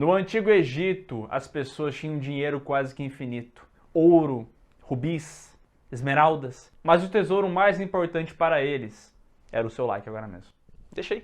No Antigo Egito, as pessoas tinham dinheiro quase que infinito. Ouro, rubis, esmeraldas. Mas o tesouro mais importante para eles era o seu like agora mesmo. Deixa aí.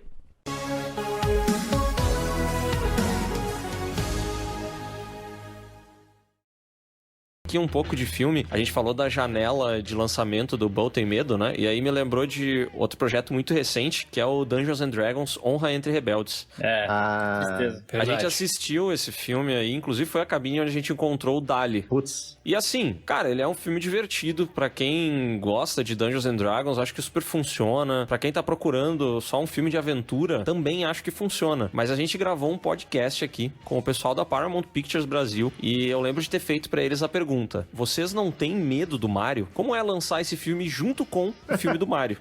Aqui um pouco de filme, a gente falou da janela de lançamento do Bom Tem Medo, né? E aí me lembrou de outro projeto muito recente, que é o Dungeons and Dragons Honra Entre Rebeldes. Certeza. A gente assistiu esse filme aí, inclusive foi a cabine onde a gente encontrou o Dali. Putz. E assim, cara, ele é um filme divertido pra quem gosta de Dungeons and Dragons, acho que super funciona. Pra quem tá procurando só um filme de aventura, também acho que funciona. Mas a gente gravou um podcast aqui com o pessoal da Paramount Pictures Brasil e eu lembro de ter feito pra eles a pergunta: vocês não têm medo do Mario? Como é lançar esse filme junto com o filme do Mario?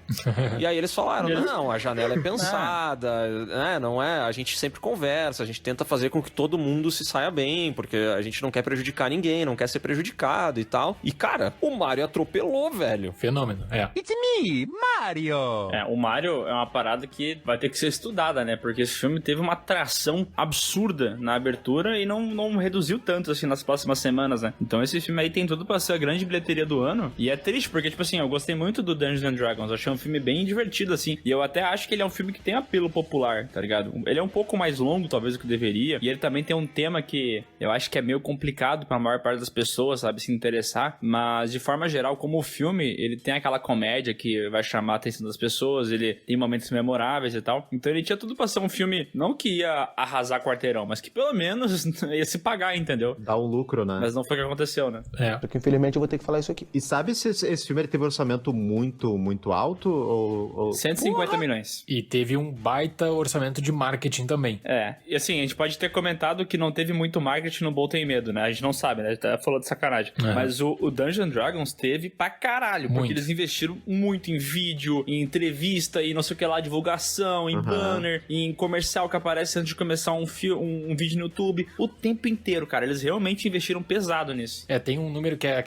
E aí eles falaram, não, a janela é pensada, né? Não é, a gente sempre conversa, a gente tenta fazer com que todo mundo se saia bem, porque a gente não quer prejudicar ninguém, não quer ser prejudicado e tal. E cara, o Mario atropelou, velho. Fenômeno, It's me, Mario! O Mario é uma parada que vai ter que ser estudada, né? Porque esse filme teve uma atração absurda na abertura e não reduziu tanto, assim, nas próximas semanas, né? Então esse filme aí tem tudo pra ser a grande bilheteria do ano. E é triste, porque, tipo assim, eu gostei muito do Dungeons and Dragons. Eu achei um filme bem divertido, assim. E eu até acho que ele é um filme que tem apelo popular, tá ligado? Ele é um pouco mais longo, talvez, do que deveria. E ele também tem um tema que eu acho que é meio complicado pra maior parte das pessoas, sabe, se interessar. Mas, de forma geral, como o filme, ele tem aquela comédia que vai chamar a atenção das pessoas. Ele tem momentos memoráveis e tal. Então ele tinha tudo pra ser um filme, não que ia arrasar quarteirão, mas que pelo menos ia se pagar, entendeu? Dá um lucro, né? Mas não foi o que aconteceu, né? Porque infelizmente eu vou ter que falar isso aqui. E sabe se esse filme ele teve um orçamento muito, muito alto? Ou... 150 milhões. E teve um baita orçamento de marketing também. E assim, a gente pode ter comentado que não teve muito marketing no Bom Tem Medo, né? A gente não sabe, né? A gente até falou de sacanagem. Mas o Dungeons Dragons teve pra caralho, porque eles investiram muito em vídeo, em entrevista, e não sei o que lá, divulgação, em banner, em comercial que aparece antes de começar um vídeo no YouTube. O tempo inteiro, cara. Eles realmente investiram pesado nisso. Tem um número que é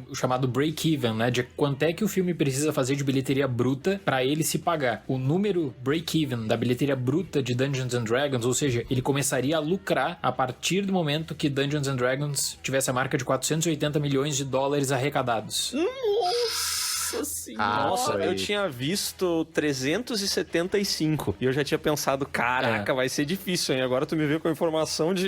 o chamado break-even, né? De quanto é que o filme precisa fazer de bilheteria bruta pra ele se pagar. O número break-even da bilheteria bruta de Dungeons and Dragons, ou seja, ele começaria a lucrar a partir do momento que Dungeons and Dragons tivesse a marca de 480 milhões de dólares arrecadados. Nossa, eu tinha visto 375 e eu já tinha pensado, caraca, vai ser difícil, hein? Agora tu me veio com a informação de,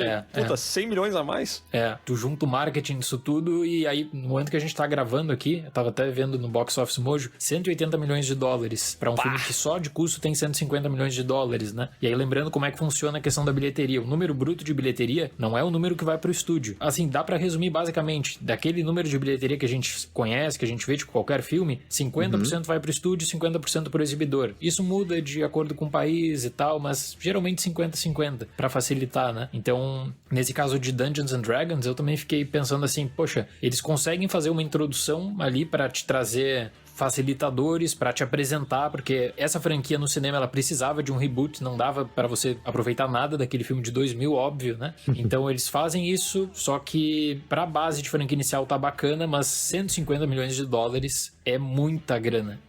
100 milhões a mais. Tu junta o marketing disso tudo e aí, no momento que a gente tá gravando aqui, eu tava até vendo no Box Office Mojo, 180 milhões de dólares pra um filme que só de custo tem 150 milhões de dólares, né? E aí, lembrando como é que funciona a questão da bilheteria. O número bruto de bilheteria não é o número que vai pro estúdio. Assim, dá pra resumir basicamente, daquele número de bilheteria que a gente conhece, que a gente vê de qualquer filme, 50% vai pro estúdio, 50% pro exibidor. Isso muda de acordo com o país e tal, mas geralmente 50-50, pra facilitar, né? Então, nesse caso de Dungeons and Dragons, eu também fiquei pensando assim, poxa, eles conseguem fazer uma introdução ali pra te trazer facilitadores para te apresentar, porque essa franquia no cinema ela precisava de um reboot, não dava para você aproveitar nada daquele filme de 2000, óbvio, né? Então eles fazem isso, só que pra base de franquia inicial tá bacana, mas 150 milhões de dólares é muita grana,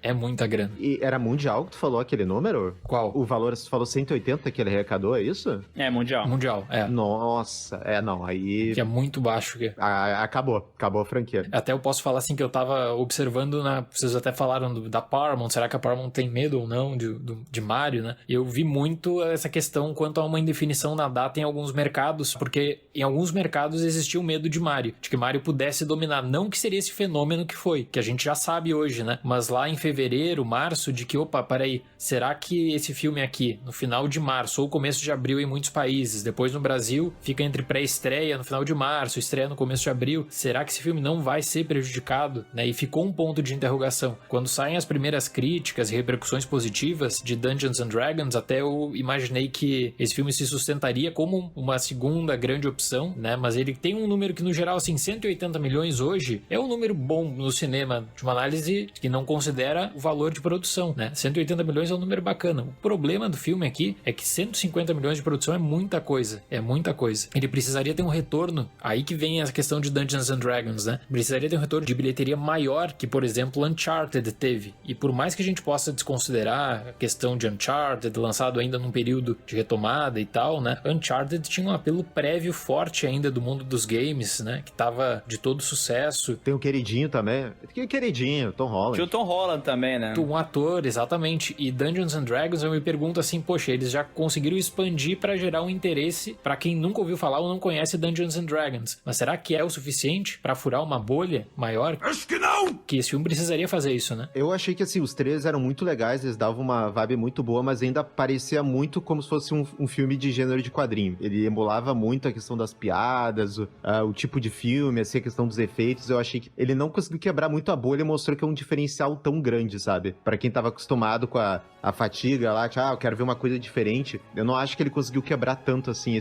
E era mundial que tu falou aquele número? Qual? O valor, você falou 180 que ele arrecadou, é isso? Mundial. Mundial, Nossa, não, aí... Que é muito baixo. Acabou a franquia. Até eu posso falar assim que eu tava observando, vocês até falaram da Paramount, será que a Paramount tem medo ou não de Mario, né? Eu vi muito essa questão quanto a uma indefinição na data em alguns mercados, porque em alguns mercados existia o medo de Mario, de que Mario pudesse dominar, não que seria esse fenômeno que foi, que a gente já sabe hoje, né? Mas lá em fevereiro, março, de que, peraí, será que esse filme aqui, no final de março ou começo de abril em muitos países, depois no Brasil, fica entre pré-estreia no final de março, estreia no começo de abril, será que esse filme não vai ser prejudicado, né? E ficou um ponto de interrogação. Quando saem as primeiras críticas e repercussões positivas de Dungeons and Dragons, até eu imaginei que esse filme se sustentaria como uma segunda grande opção, né? Mas ele tem um número que, no geral, assim, 180 milhões hoje é um número bom no cinema, de uma análise análise que não considera o valor de produção, né? 180 milhões é um número bacana. O problema do filme aqui é que 150 milhões de produção é muita coisa. É muita coisa. Ele precisaria ter um retorno. Aí que vem a questão de Dungeons and Dragons, né? Precisaria ter um retorno de bilheteria maior que, por exemplo, Uncharted teve. E por mais que a gente possa desconsiderar a questão de Uncharted, lançado ainda num período de retomada e tal, né? Uncharted tinha um apelo prévio forte ainda do mundo dos games, né? Que tava de todo sucesso. Tem o queridinho também. Tem o queridinho, Tom Holland. Tinha o Tom Holland também, né? Um ator, exatamente. E Dungeons and Dragons, eu me pergunto assim, poxa, eles já conseguiram expandir pra gerar um interesse pra quem nunca ouviu falar ou não conhece Dungeons and Dragons. Mas será que é o suficiente pra furar uma bolha maior? Acho que não! Que esse filme precisaria fazer isso, né? Eu achei que, assim, os trailers eram muito legais, eles davam uma vibe muito boa, mas ainda parecia muito como se fosse um filme de gênero de quadrinho. Ele emulava muito a questão das piadas, o tipo de filme, assim, a questão dos efeitos. Eu achei que ele não conseguiu quebrar muito a bolha e mostrou que é um diferencial tão grande, sabe? Pra quem tava acostumado com a fatiga lá, que, eu quero ver uma coisa diferente. Eu não acho que ele conseguiu quebrar tanto, assim,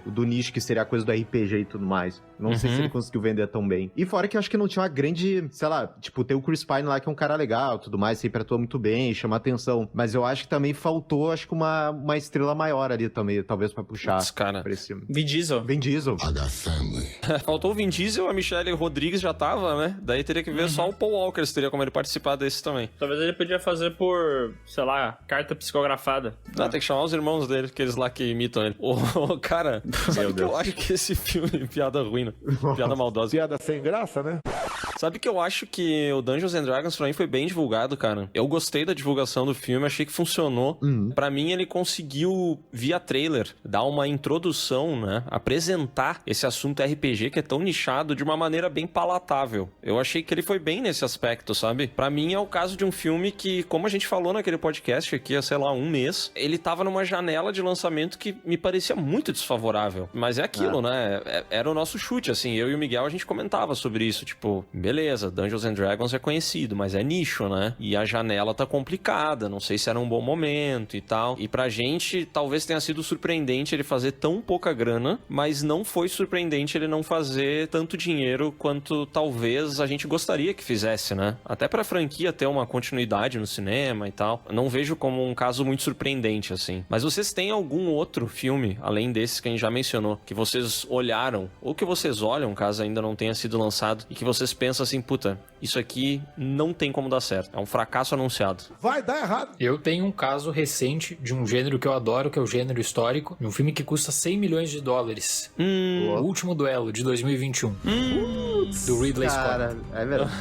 do nicho que seria a coisa do RPG e tudo mais. Não sei se ele conseguiu vender tão bem. E fora que eu acho que não tinha uma grande, sei lá, tipo, tem o Chris Pine lá, que é um cara legal, tudo mais, sempre atua muito bem, chama atenção. Mas eu acho que também faltou, acho que uma estrela maior ali também, talvez pra puxar. Putz, cara. Pra esse... Vin Diesel. Vin Diesel. Faltou o Vin Diesel, a Michelle Rodrigues já tava, né? Daí teria que ver só o Paul Walker, se teria como ele participar desse também. Talvez ele podia fazer por, sei lá, carta psicografada. Não, tem que chamar os irmãos dele, aqueles lá que imitam ele. Ô, cara, sabe que eu acho que esse filme, piada ruim, né? Piada maldosa. Piada sem graça, né? Sabe que eu acho que o Dungeons and Dragons pra mim foi bem divulgado, cara. Eu gostei da divulgação do filme, achei que funcionou. Pra mim ele conseguiu, via trailer, dar uma introdução, né? Apresentar esse assunto RPG que é tão nichado de uma maneira bem palatável. Eu achei que ele foi bem nesse aspecto, sabe? Pra mim é o caso de um filme que, como a gente falou naquele podcast aqui há, sei lá, um mês, ele tava numa janela de lançamento que me parecia muito desfavorável. Mas é aquilo, né? Era o nosso chute, assim. Eu e o Miguel, a gente comentava sobre isso, tipo, beleza, Dungeons and Dragons é conhecido, mas é nicho, né? E a janela tá complicada, não sei se era um bom momento e tal. E pra gente, talvez tenha sido surpreendente ele fazer tão pouca grana, mas não foi surpreendente ele não fazer tanto dinheiro quanto talvez a gente gostaria que fizesse, né? Até pra franquia ter uma continuidade no cinema e tal. Eu não vejo como um caso muito surpreendente, assim. Mas vocês têm algum outro filme, além desses que a gente já mencionou, que vocês olharam, ou que vocês olham, caso ainda não tenha sido lançado, e que vocês pensam assim, puta, isso aqui não tem como dar certo. É um fracasso anunciado. Vai dar errado. Eu tenho um caso recente de um gênero que eu adoro, que é o gênero histórico, de um filme que custa 100 milhões de dólares. O Último Duelo, de 2021. Do Ridley Cara, Scott. é verdade.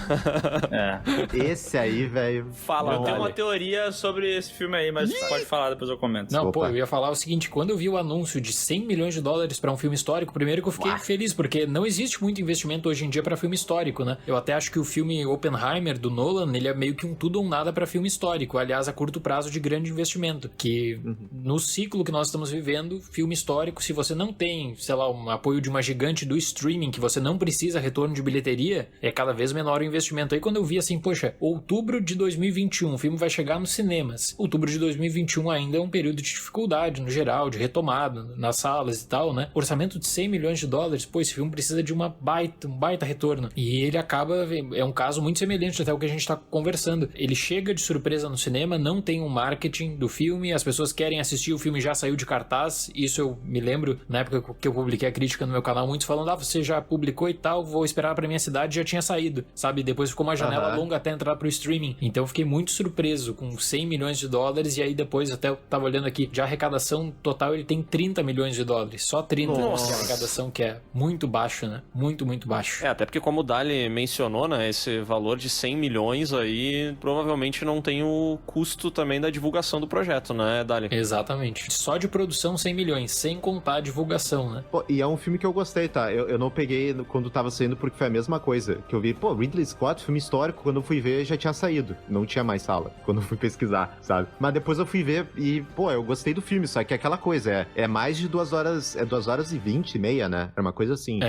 Esse aí, velho. Fala, Eu tenho Dali. uma teoria sobre esse filme aí, mas pode falar, depois eu comento. Não, Opa. pô, eu ia falar o seguinte, quando eu vi o anúncio de 100 milhões de dólares pra um filme histórico, primeiro que eu fiquei feliz, porque não existe muito investimento hoje em dia pra filme histórico, né? Eu até acho que o filme Oppenheimer, do Nolan, ele é meio que um tudo ou nada pra filme histórico, aliás, a curto prazo de grande investimento, que no ciclo que nós estamos vivendo, filme histórico, se você não tem, sei lá, um apoio de uma gigante do streaming, que você não precisa retorno de bilheteria, é cada vez menor o investimento. Aí quando eu vi assim, poxa, outubro de 2021, o filme vai chegar nos cinemas. Outubro de 2021 ainda é um período de dificuldade, no geral, de retomada, nas salas e tal, né? Orçamento de 100 milhões de dólares, pô, esse filme precisa de um baita retorno. E ele acaba, é um caso muito semelhante até o que a gente tá conversando. Ele chega de surpresa no cinema, não tem um marketing do filme, as pessoas querem assistir, o filme já saiu de cartaz, isso eu me lembro, na época que eu publiquei a crítica no meu canal, muitos falando, você já publicou e tal, vou esperar pra minha cidade, já tinha saído, sabe? Depois ficou uma janela longa até entrar pro streaming. Então eu fiquei muito surpreso com 100 milhões de dólares e aí depois, até eu tava olhando aqui, de arrecadação total ele tem 30 milhões de dólares, só 30 de arrecadação, que é muito baixo, né? Muito, muito baixo. Até porque como o Dali mencionou, né, esse valor de 100 milhões aí provavelmente não tem o custo também da divulgação do projeto, né, Dali? Exatamente. Só de produção 100 milhões, sem contar a divulgação, né? Pô, e é um filme que eu gostei, tá? Eu não peguei quando tava saindo porque foi a mesma coisa. Que eu vi, pô, Ridley Scott, filme histórico, quando eu fui ver já tinha saído. Não tinha mais sala, quando eu fui pesquisar, sabe? Mas depois eu fui ver e, pô, eu gostei do filme, só que é aquela coisa, é mais de 2 horas, 2 horas e 20 e meia, né? Era uma coisa assim.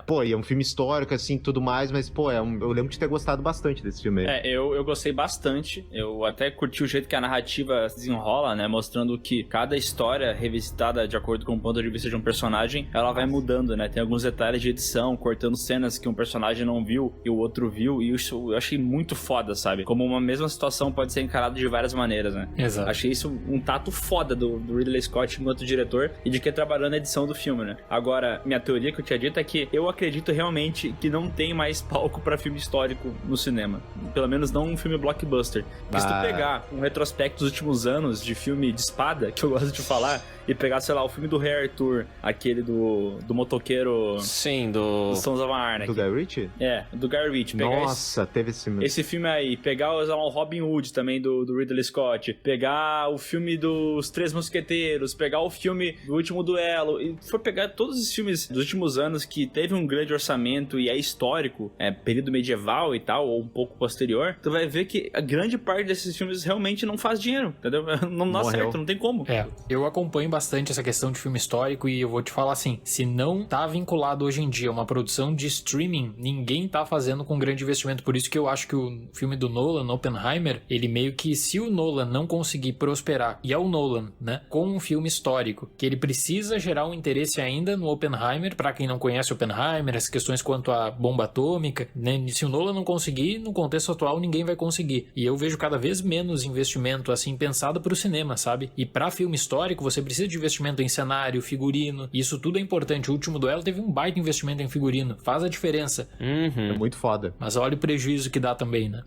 Pô, e é um filme histórico, assim, tudo mais, mas, pô, eu lembro de ter gostado bastante desse filme aí. Eu gostei bastante. Eu até curti o jeito que a narrativa desenrola, né? Mostrando que cada história revisitada de acordo com o ponto de vista de um personagem, ela vai mudando, né? Tem alguns detalhes de edição, cortando cenas que um personagem não viu e o outro viu, e isso eu achei muito foda, sabe? Como uma mesma situação pode ser encarada de várias maneiras, né? Exato. Achei isso um tato foda do Ridley Scott enquanto diretor e de quem trabalhou na edição do filme, né? Agora, minha teoria que eu tinha dito é que eu acredito realmente que não tem mais palco pra filme histórico no cinema. Pelo menos não um filme blockbuster. Porque se tu pegar um retrospecto dos últimos anos de filme de espada, que eu gosto de falar, e pegar, sei lá, o filme do Rei Arthur, aquele do motoqueiro... Sim, do Sons of Anarchy. Do Guy Ritchie? É, do Guy Ritchie. Pegar Nossa, teve esse filme aí, pegar o Robin Hood também do Ridley Scott, pegar o filme dos Três Mosqueteiros, pegar o filme do Último Duelo, e for pegar todos os filmes dos últimos anos que teve um grande orçamento e é histórico, período medieval e tal, ou um pouco posterior, tu vai ver que a grande parte desses filmes realmente não faz dinheiro, entendeu? Não dá certo, não tem como. Eu acompanho bastante essa questão de filme histórico e eu vou te falar assim, se não tá vinculado hoje em dia a uma produção de streaming, ninguém tá fazendo com grande investimento. Por isso que eu acho que o filme do Nolan, Oppenheimer, ele meio que, se o Nolan não conseguir prosperar, e é o Nolan, né, com um filme histórico, que ele precisa gerar um interesse ainda no Oppenheimer, pra quem não conhece Oppenheimer, as questões quanto à bomba atômica, né, se o Nolan não conseguir, no contexto atual ninguém vai conseguir. E eu vejo cada vez menos investimento, assim, pensado pro cinema, sabe? E pra filme histórico, você precisa de investimento em cenário, figurino, isso tudo é importante. O Último Duelo teve um baita investimento em figurino, faz a diferença. É muito foda. Mas olha o prejuízo que dá também, né?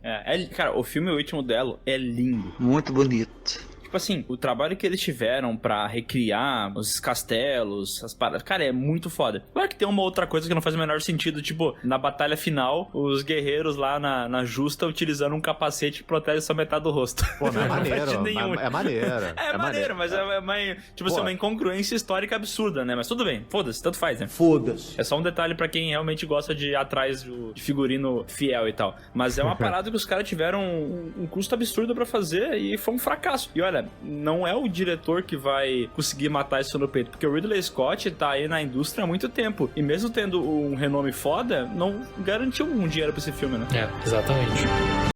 Cara, o filme O Último Duelo é lindo. Muito bonito. Tipo assim, o trabalho que eles tiveram pra recriar os castelos, as paradas, cara, é muito foda. Claro que tem uma outra coisa que não faz o menor sentido, tipo, na batalha final, os guerreiros lá na justa utilizando um capacete que protege só metade do rosto. Pô, não é maneiro. É maneiro. É maneiro, mas tipo assim, uma incongruência histórica absurda, né? Mas tudo bem, foda-se, tanto faz, né? Foda-se. É só um detalhe pra quem realmente gosta de ir atrás de figurino fiel e tal. Mas é uma parada que os caras tiveram um custo absurdo pra fazer e foi um fracasso. E olha, não é o diretor que vai conseguir matar isso no peito, porque o Ridley Scott tá aí na indústria há muito tempo. E mesmo tendo um renome foda, não garantiu um dinheiro pra esse filme, né? Exatamente.